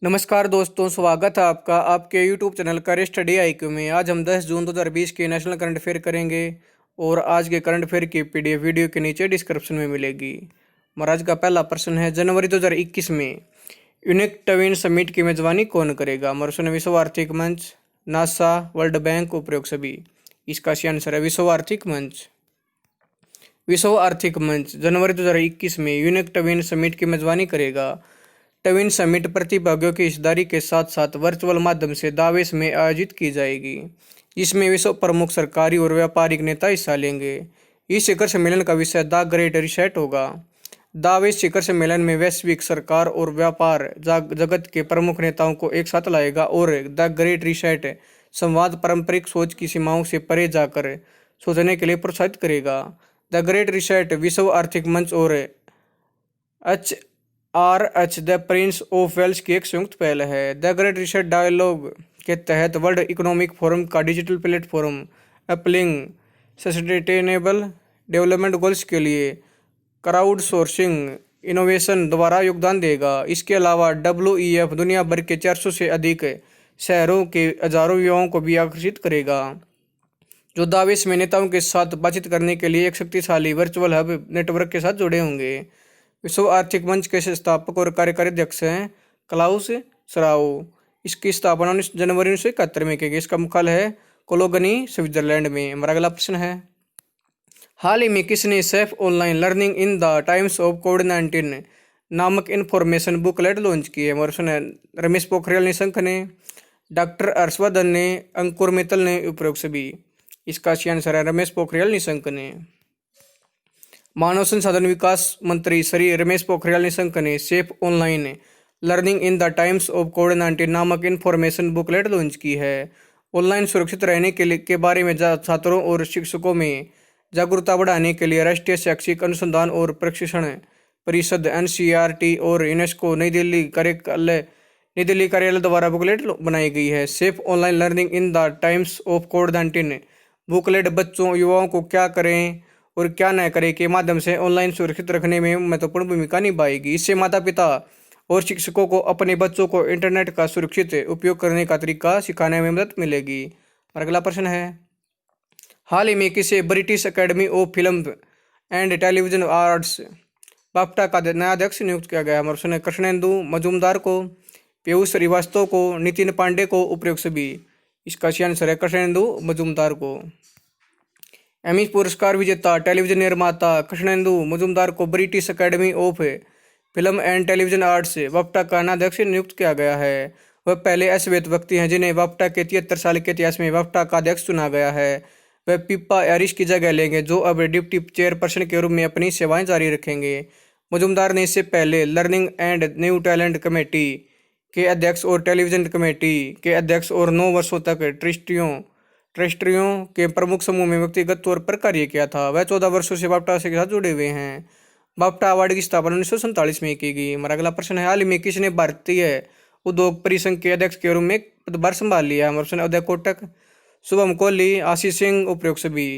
नमस्कार दोस्तों, स्वागत है आपका आपके YouTube चैनल करें स्टडी IQ में। आज हम 10 जून 2020 के नेशनल करंट अफेयर करेंगे और आज के करंट अफेयर की PDF वीडियो के नीचे डिस्क्रिप्शन में मिलेगी। हमारा आज का पहला प्रश्न है, जनवरी 2021 में यूनिक ट्विन समिट की मेजबानी कौन करेगा? हमारा प्रश्न है विश्व आर्थिक मंच, नासा, वर्ल्ड बैंक, उपरोक्त सभी। इसका सही आंसर है विश्व आर्थिक मंच। विश्व आर्थिक मंच जनवरी 2021 में यूनिक ट्विन समिट की मेजबानी करेगा। ट्विन समिट प्रतिभागियों की हिस्सेदारी के साथ साथ वर्चुअल माध्यम से दावोस में आयोजित की जाएगी, जिसमें विश्व प्रमुख सरकारी और व्यापारिक नेता हिस्सा लेंगे। इस शिखर सम्मेलन का विषय द ग्रेट रीसेट होगा। दावोस शिखर सम्मेलन में वैश्विक सरकार और व्यापार जगत के प्रमुख नेताओं को एक साथ लाएगा और द ग्रेट रीसेट संवाद पारंपरिक सोच की सीमाओं से परे जाकर सोचने के लिए प्रोत्साहित करेगा। द ग्रेट रीसेट विश्व आर्थिक मंच और HRH the prince of Wales की एक संयुक्त पहल है। द ग्रेट रीसेट डायलॉग के तहत वर्ल्ड इकोनॉमिक फोरम का digital platform uplink sustainable development goals के लिए क्राउड सोर्सिंग इनोवेशन द्वारा योगदान देगा। इसके अलावा WEF दुनिया भर के 400 से अधिक शहरों के हजारों युवाओं को भी आकर्षित करेगा, जो दावोस में नेताओं के साथ बातचीत करने के लिए एक शक्तिशाली वर्चुअल हब नेटवर्क के साथ जुड़े होंगे। विश्व आर्थिक मंच के संस्थापक और कार्यकारी अध्यक्ष हैं क्लाउस श्वाब। इसकी स्थापना 19 जनवरी 1971 में की गई। इसका मुख्यालय है कोलोगनी, स्विट्जरलैंड में। हमारा अगला प्रश्न है, हाल ही में किसने safe online learning in the times of कोविड-19 नामक इन्फॉर्मेशन बुकलेट लॉन्च की है? हमारा प्रश्न है रमेश पोखरियाल निशंक ने, डॉक्टर हर्षवर्धन ने, अंकुर मित्तल ने, उपरोक्त सभी। इसका सही आंसर है रमेश पोखरियाल निशंक ने। मानव संसाधन विकास मंत्री श्री रमेश पोखरियाल निशंक ने safe online learning in the times of कोविड-19 नामक इन्फॉर्मेशन बुकलेट लॉन्च की है। ऑनलाइन सुरक्षित रहने के बारे में छात्रों और शिक्षकों में जागरूकता बढ़ाने के लिए राष्ट्रीय शैक्षिक अनुसंधान और प्रशिक्षण परिषद NCERT और यूनेस्को नई दिल्ली कार्यालय द्वारा बुकलेट बनाई गई है। Safe online learning in the times of covid booklet बच्चों, युवाओं को क्या करें और क्या न करें के माध्यम से ऑनलाइन सुरक्षित रखने में महत्वपूर्ण भूमिका निभाएगी। इससे माता पिता और शिक्षकों को अपने बच्चों को इंटरनेट का सुरक्षित उपयोग करने का तरीका सिखाने में मदद मिलेगी। और अगला प्रश्न है, हाल ही में किसे British academy of film and television arts BAFTA का नया अध्यक्ष नियुक्त किया गया? हमारे प्रश्न है कृष्णेंदु मजूमदार को, पीयूष श्रीवास्तव को, नितिन पांडे को, उपरोक्त सभी। इसका सही आंसर है कृष्णेंदु मजूमदार को। एमी पुरस्कार विजेता टेलीविजन निर्माता कृष्णेंदु मजूमदार को British academy of film and television arts BAFTA का अध्यक्ष नियुक्त किया गया है। वह पहले ऐसे व्यक्ति हैं जिन्हें बाफ्टा के 73 साल के इतिहास में बाफ्टा का अध्यक्ष चुना गया है। वह पिप्पा एरिश की जगह लेंगे, जो अब डिप्टी चेयरपर्सन के रूप में अपनी सेवाएं जारी रखेंगे। मजूमदार ने इससे पहले learning and new talent committee के अध्यक्ष और टेलीविजन कमेटी के अध्यक्ष और 9 वर्षों तक ट्रस्टियों के प्रमुख समूह में व्यक्तिगत तौर पर कार्य किया था। वह 14 वर्षों से बाफ्टा के साथ जुड़े हुए हैं। बाफ्टा अवार्ड की स्थापना 1947 में की गई। हमारा अगला प्रश्न है, हाल ही में किसने भारतीय उद्योग परिसंघ के अध्यक्ष के रूप में पदभार संभाल लिया? हमारा प्रश्न है उदय कोटक, शुभम कोहली, आशीष सिंह, उपरोक्त सभी।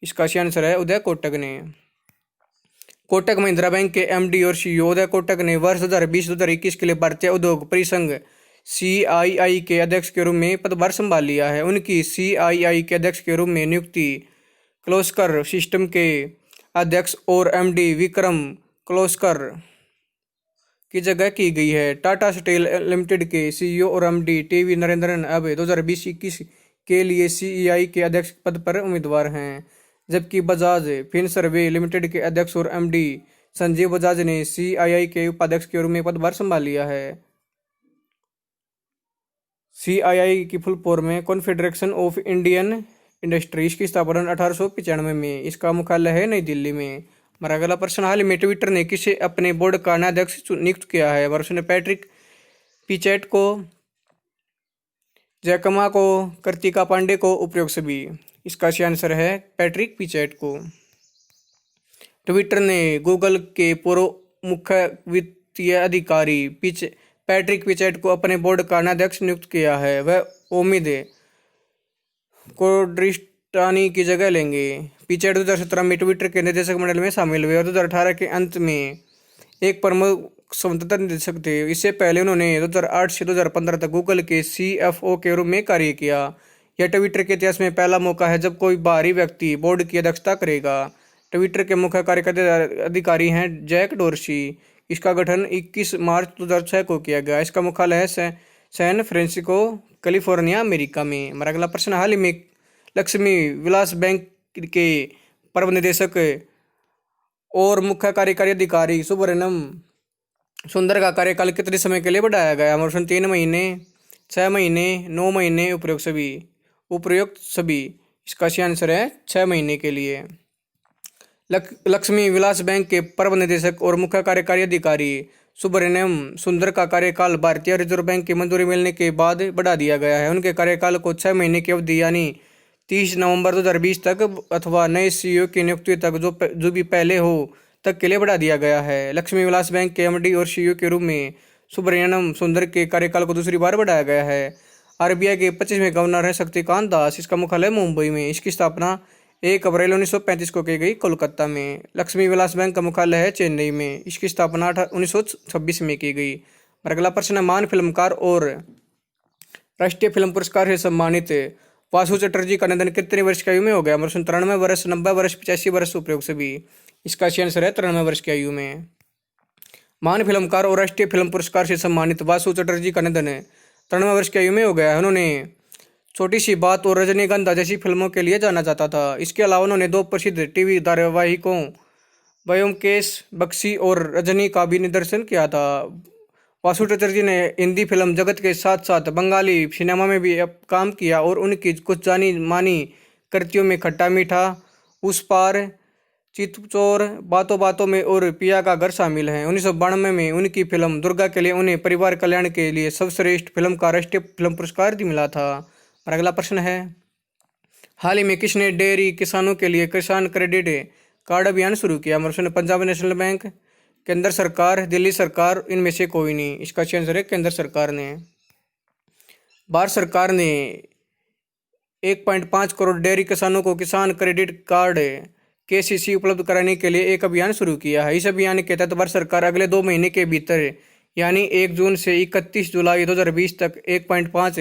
इसका सही आंसर है उदय कोटक ने। कोटक महिंद्रा बैंक के MD और CEO उदय कोटक ने वर्ष 2020-2021 के लिए भारतीय उद्योग परिसंघ CII के अध्यक्ष के रूप में पदभार संभाल लिया है। उनकी CII के अध्यक्ष के रूप में नियुक्ति क्लोस्कर सिस्टम के अध्यक्ष और MD विक्रम क्लोस्कर की जगह की गई है। टाटा स्टील लिमिटेड के CEO और MD TV नरेंद्रन अब 2020-21 के लिए CEI के अध्यक्ष पद पर उम्मीदवार हैं, जबकि बजाज फिनसर्वे लिमिटेड के अध्यक्ष और MD संजीव बजाज ने CII के उपाध्यक्ष के रूप में पदभार संभाल लिया है। CII की फुल फॉर्म में कॉन्फेडरेशन ऑफ इंडियन इंडस्ट्रीज की स्थापना 1895 में। इसका मुख्यालय है नई दिल्ली में। हमारा अगला प्रश्न, हाल ही में ट्विटर ने किसे अपने बोर्ड का नया अध्यक्ष नियुक्त किया है? वर्ष ने पैट्रिक पिचेट को, जैकमा को, कृतिका पांडे को, उपरोक्त सभी। इसका सही आंसर है पैट्रिक पिचेट को। ट्विटर ने गूगल के पूर्व मुख्य वित्तीय अधिकारी पैट्रिक पिचेट को अपने बोर्ड का अध्यक्ष नियुक्त किया है। वह ओमिद कोड्रिस्टानी की जगह लेंगे। पिचेट 2017 में ट्विटर के निदेशक मंडल में शामिल हुए और 2018 के अंत में एक प्रमुख स्वतंत्रता निदेशक थे। इससे पहले उन्होंने 2008 से 2015 तक गूगल के CFO के रूप में कार्य किया। यह ट्विटर के इतिहास में पहला मौका है जब कोई बाहरी व्यक्ति बोर्ड की अध्यक्षता करेगा। ट्विटर के मुख्य कार्यकारी अधिकारी हैं जैक डोर्सी। इसका गठन 21 मार्च 2006 को किया गया। इसका मुख्यालय है सैन फ्रांसिस्को, कैलिफोर्निया, अमेरिका में। हमारा अगला प्रश्न, हाल ही में लक्ष्मी विलास बैंक के प्रबंध निदेशक और मुख्य कार्यकारी अधिकारी सुब्रह्मण्यम सुंदर का कार्यकाल कितने समय के लिए बढ़ाया गया? ऑप्शन 3 महीने, 6 महीने, 9 महीने, उपयुक्त सभी। इसका सही आंसर है 6 महीने के लिए। लक्ष्मी विलास बैंक के प्रबंध निदेशक और मुख्य कार्यकारी अधिकारी सुब्रह्मण्यम सुंदर का कार्यकाल भारतीय रिजर्व बैंक की मंजूरी मिलने के बाद बढ़ा दिया गया है। उनके कार्यकाल को 6 महीने की अवधि यानी 30 नवंबर 2020 तक अथवा नए CEO की नियुक्ति तक जो भी पहले हो तक के लिए बढ़ा दिया गया है। लक्ष्मी विलास बैंक के MD और CEO के रूप में सुब्रह्मण्यम सुंदर के कार्यकाल को दूसरी बार बढ़ाया गया है। RBI के 25वें गवर्नर है शक्तिकांत दास। इसका मुख्यालय मुंबई में। इसकी स्थापना 1 अप्रैल 1935 को की गई कोलकाता में। लक्ष्मी विलास बैंक का मुख्यालय है चेन्नई में। इसकी स्थापना 1926 में की गई। अगला प्रश्न, महान फिल्मकार और राष्ट्रीय फिल्म पुरस्कार से सम्मानित वासु चटर्जी का निधन कितने वर्ष की आयु में हो गया? 93 वर्ष, 90 वर्ष, 85 वर्ष, उपयुक्त सभी। इसका सही आंसर है 93 वर्ष की आयु में। महान फिल्मकार और राष्ट्रीय फिल्म पुरस्कार से सम्मानित वासु चटर्जी का निधन 93 वर्ष की आयु में हो गया है। उन्होंने छोटी सी बात और रजनीगंधा जैसी फिल्मों के लिए जाना जाता था। इसके अलावा उन्होंने 2 प्रसिद्ध टीवी धारावाहिकों ब्योमकेश बख्शी और रजनी का भी निर्देशन किया था। वासु चटर्जी ने हिंदी फिल्म जगत के साथ साथ बंगाली सिनेमा में भी काम किया और उनकी कुछ जानी मानी कृतियों में खट्टा मीठा, उस पार, चितचोर, बातों बातों में और पिया का घर शामिल हैं। 1992 में उनकी फिल्म दुर्गा के लिए उन्हें परिवार कल्याण के लिए सर्वश्रेष्ठ फिल्म का राष्ट्रीय फिल्म पुरस्कार भी मिला था। और अगला प्रश्न है, हाल ही में किसने डेयरी किसानों के लिए किसान क्रेडिट कार्ड अभियान शुरू किया? ऑप्शन, पंजाब नेशनल बैंक, केंद्र सरकार, दिल्ली सरकार, इनमें से कोई नहीं। इसका सही आंसर है केंद्र सरकार ने। भारत सरकार ने 1.5 करोड़ डेयरी किसानों को किसान क्रेडिट कार्ड KCC उपलब्ध कराने के लिए एक अभियान शुरू किया है। इस अभियान के तहत भारत सरकार अगले 2 महीने के भीतर यानी 1 जून से 31 जुलाई 2020 तक 1.5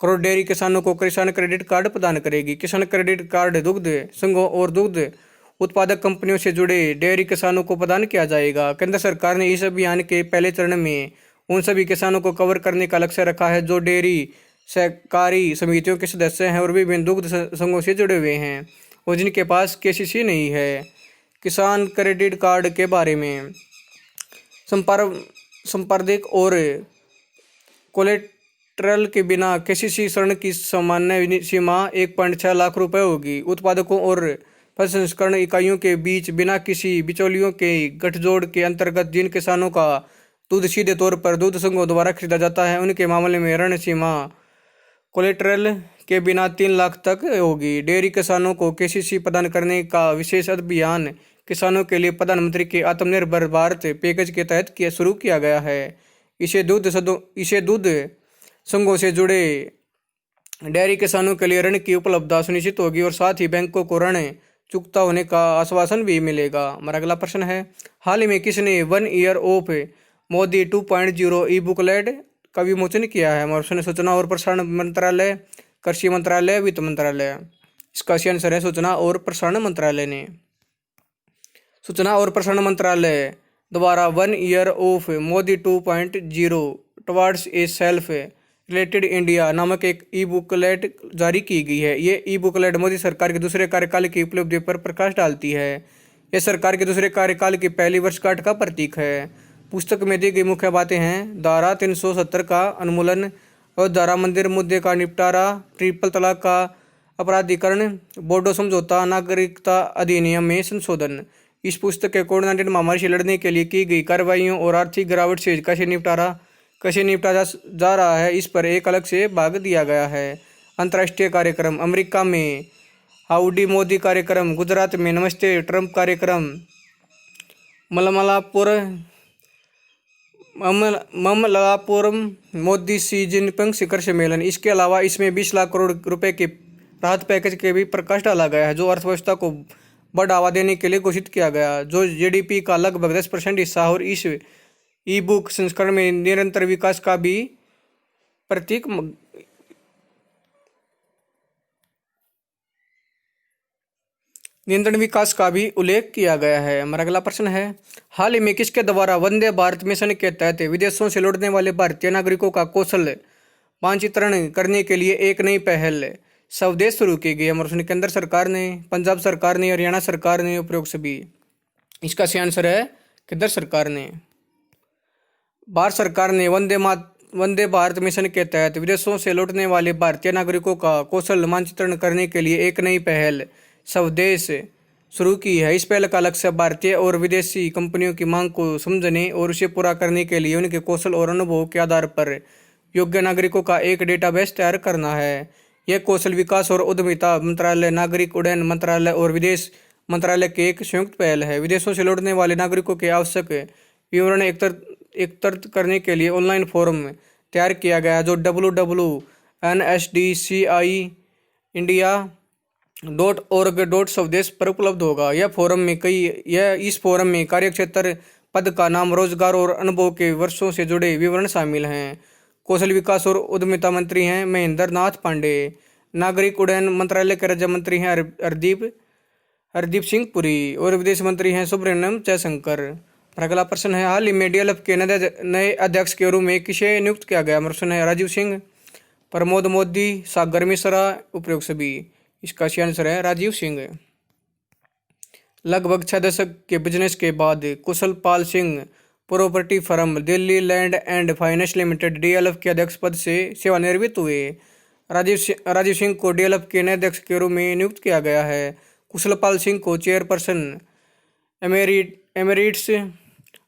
करोड़ डेयरी किसानों को किसान क्रेडिट कार्ड प्रदान करेगी। किसान क्रेडिट कार्ड दुग्ध संघों और दुग्ध उत्पादक कंपनियों से जुड़े डेयरी किसानों को प्रदान किया जाएगा। केंद्र सरकार ने इस अभियान के पहले चरण में उन सभी किसानों को कवर करने का लक्ष्य रखा है जो डेयरी सहकारी समितियों के सदस्य हैं और विभिन्न दुग्ध संघों से जुड़े हुए हैं और जिनके पास KCC नहीं है। किसान क्रेडिट कार्ड के बारे में संपार्श्विक और कोलेटरल के बिना KCC ऋण की सामान्य सीमा 1.6 लाख रुपए होगी। उत्पादकों और प्रसंस्करण इकाइयों के बीच बिना किसी बिचौलियों के गठजोड़ के अंतर्गत जिन किसानों का दूध सीधे तौर पर दूध संघों द्वारा खरीदा जाता है उनके मामले में ऋण सीमा कोलेटरल के बिना 3 लाख तक होगी। डेयरी किसानों को KCC प्रदान करने का विशेष अभियान किसानों के लिए प्रधानमंत्री के आत्मनिर्भर भारत पैकेज के तहत शुरू किया गया है। इसे दूध संघों से जुड़े डेयरी किसानों के लिए ऋण की उपलब्धता सुनिश्चित होगी और साथ ही बैंकों को ऋण चुकता होने का आश्वासन भी मिलेगा। हमारा अगला प्रश्न है, हाल ही में किसने 1 ईयर ऑफ मोदी 2.0 ई-बुकलेट का विमोचन किया है? ऑप्शन, सूचना और प्रसारण मंत्रालय, कृषि मंत्रालय, वित्त मंत्रालय। इसका सही आंसर है सूचना और प्रसारण मंत्रालय ने। सूचना और प्रसारण मंत्रालय द्वारा 1 year of Modi 2.0 towards a self related India नामक एक ई-बुकलेट जारी की गई है। ये ई-बुकलेट मोदी सरकार के दूसरे कार्यकाल की उपलब्धि पर प्रकाश डालती है। यह सरकार के दूसरे कार्यकाल की पहली वर्षगांठ का प्रतीक है। पुस्तक में दी गई मुख्य बातें हैं, धारा 370 का उन्मूलन और धारा मंदिर मुद्दे का निपटारा, ट्रिपल तलाक का अपराधीकरण, बोडो समझौता, नागरिकता अधिनियम में संशोधन। इस पुस्तक के कोविड-19 महामारी से लड़ने के लिए की गई कार्रवाइयों और आर्थिक गिरावट से कैसे निपटा जा रहा है, इस पर एक अलग से भाग दिया गया है। अंतर्राष्ट्रीय कार्यक्रम, अमेरिका में हाउडी मोदी कार्यक्रम, गुजरात में नमस्ते ट्रंप कार्यक्रम, ममलापुरम मोदी शी जिनपिंग शिखर सम्मेलन। इसके अलावा इसमें 20 लाख करोड़ रुपए के राहत पैकेज के भी प्रकाश डाला गया है जो अर्थव्यवस्था को बढ़ावा देने के लिए घोषित किया गया, जो GDP का लगभग 10% हिस्सा और इस ई बुक संस्करण में निरंतर विकास का भी प्रतीक निरंतर विकास का भी उल्लेख किया गया है। हमारा अगला प्रश्न है, हाल ही में किसके द्वारा वंदे भारत मिशन के तहत विदेशों से लौटने वाले भारतीय नागरिकों का कौशल मानचित्रण करने के लिए एक नई पहल स्वदेश शुरू की गई? हमारे केंद्र सरकार ने, पंजाब सरकार ने, हरियाणा सरकार ने, उपरोक्त सभी। इसका सही आंसर है केंद्र सरकार ने। भारत सरकार ने वंदे भारत मिशन के तहत विदेशों से लौटने वाले भारतीय नागरिकों का कौशल मानचित्रण करने के लिए एक नई पहल स्वदेश शुरू की है। इस पहल का लक्ष्य भारतीय और विदेशी कंपनियों की मांग को समझने और उसे पूरा करने के लिए उनके कौशल और अनुभव के आधार पर योग्य नागरिकों का एक डेटाबेस तैयार करना है। यह कौशल विकास और उद्यमिता मंत्रालय, नागरिक उड्डयन मंत्रालय और विदेश मंत्रालय की एक संयुक्त पहल है। विदेशों से लौटने वाले नागरिकों के आवश्यक विवरण एकत्रित करने के लिए ऑनलाइन फोरम तैयार किया गया जो www.nsdci.india.org.स्वदेश पर उपलब्ध होगा। इस फोरम में कार्यक्षेत्र, पद का नाम, रोजगार और अनुभव के वर्षों से जुड़े विवरण शामिल हैं। कौशल विकास और उद्यमिता मंत्री हैं महेंद्र नाथ पांडे। नागरिक उड्डयन मंत्रालय के राज्य मंत्री हैं हरदीप सिंह पुरी और विदेश मंत्री हैं सुब्रमण्यम जयशंकर। अगला प्रश्न है, हाल ही में डीएलएफ के नए अध्यक्ष के रूप में किसे नियुक्त किया गया? प्रश्न है राजीव सिंह, प्रमोद मोदी, सागर मिश्रा, उपरोक्त सभी। इसका सही आंसर है राजीव सिंह। लगभग 6 दशक के बिजनेस के बाद Kushal Pal Singh property firm Delhi land and finance limited DLF के अध्यक्ष पद से सेवानिवृत्त हुए। राजीव सिंह को डीएलएफ के नए अध्यक्ष के रूप में नियुक्त किया गया है। कुशल पाल सिंह को चेयरपर्सन एमेरिट्स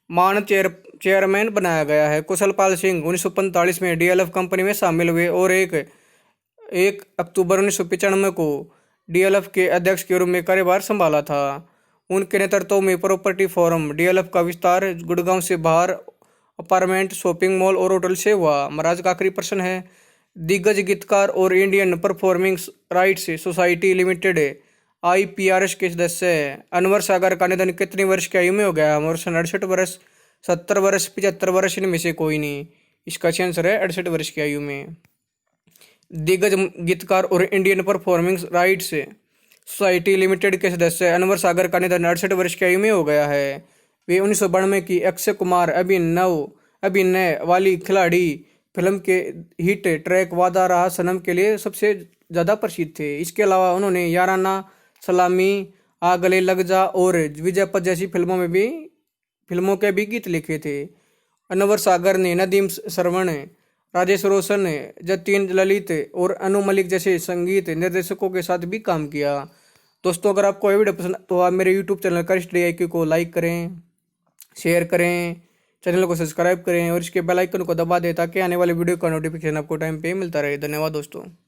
मान चेयरमैन बनाया गया है। कुशल पाल सिंह 1945 में डीएलएफ कंपनी में शामिल हुए और 1 अक्टूबर 1995 को डीएलएफ के अध्यक्ष के रूप में कार्यभार संभाला था। उनके नेतृत्व में प्रॉपर्टी फॉर्म डीएलएफ का विस्तार गुड़गांव से बाहर अपार्टमेंट, शॉपिंग मॉल और होटल से हुआ। महाराज का आखिरी प्रश्न है, दिग्गज गीतकार और Indian performing rights society limited IPRS के सदस्य अनवर सागर का निधन कितने वर्ष की आयु में हो गया? 68 वर्ष, 70 वर्ष, 75 वर्ष, इनमें से कोई नहीं। इसका सही आंसर है 68 वर्ष की आयु में। दिग्गज गीतकार और Indian performing rights society limited के सदस्य अनवर सागर का निधन 68 वर्ष की आयु में हो गया है। वे 1992 की अक्षय कुमार अभिनय वाली खिलाड़ी फिल्म के हिट ट्रैक वादा रहा सनम के लिए सबसे ज़्यादा प्रसिद्ध थे। इसके अलावा उन्होंने याराना, सलामी, आ गले लग जा और विजय पथ जैसी फिल्मों के भी गीत लिखे थे। अनवर सागर ने नदीम श्रवण, राजेश रोशन, जतीन ललित और अनु मलिक जैसे संगीत निर्देशकों के साथ भी काम किया। दोस्तों, अगर आपको ये वीडियो पसंद तो आप मेरे यूट्यूब चैनल करिश्री IQ को लाइक करें, शेयर करें, चैनल को सब्सक्राइब करें और इसके बेल आइकन को दबा दें ताकि आने वाले वीडियो का नोटिफिकेशन आपको टाइम पे मिलता रहे। धन्यवाद दोस्तों।